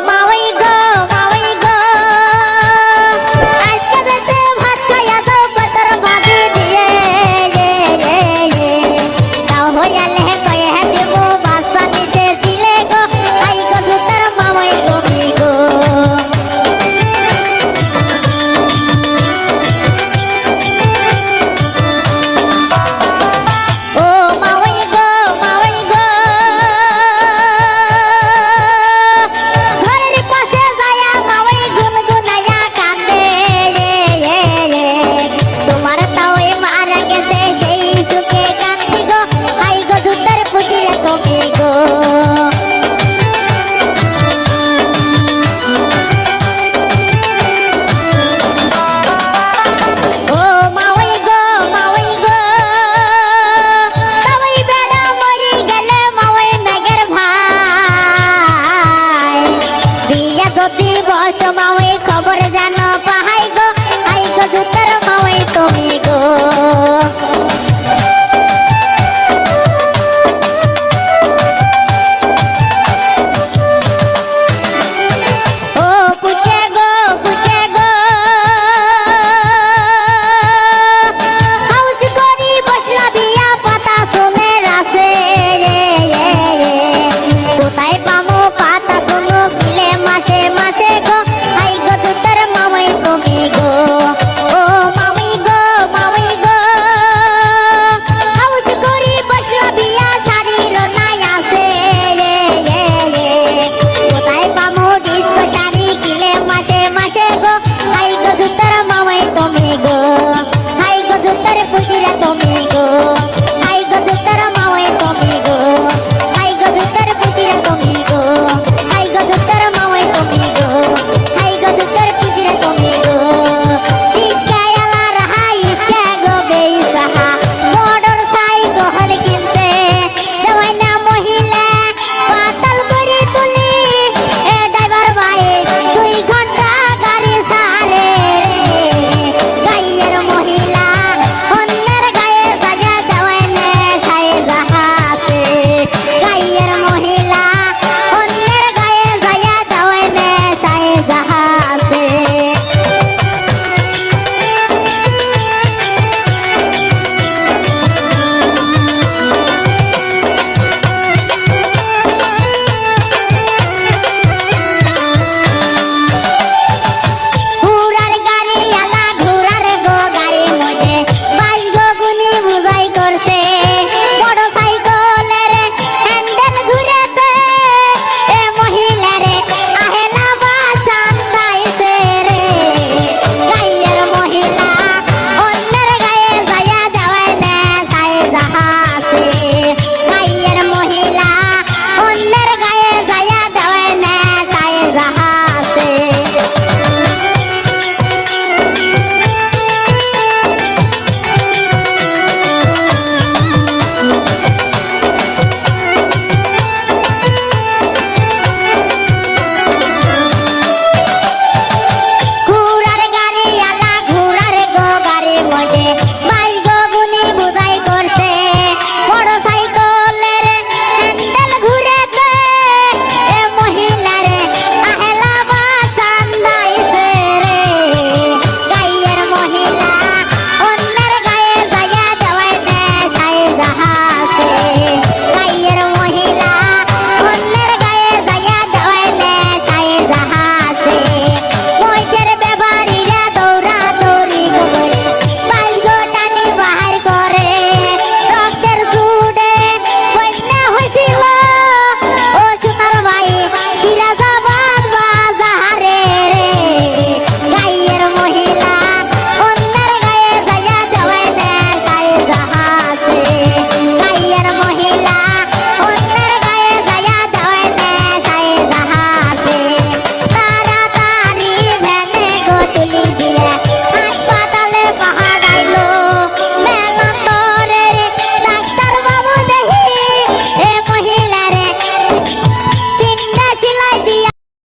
মাওই গো মাওই গো আজকে রাতে ভাত খাইয়া দাও পাতর ভাজি দিয়ে তাও হইয়ালে কয়ে দেব বাসা নিতে দিলে গো I go দুতার মাওই go me go ও মাওই গো মাওই গো ঘরের পাশে যায়া মাওই গুনগুনায়া কাঁদে তোমার তাওই মারা গেছে সেই সুখে কাঁদি গো আই গো দুধের পুতিলে কমি গো ও মাওই গো মাওই গো তাওই বেড়া মরি গেলে মাওই মেঘের ভাই বিয়া যদি বস মাওই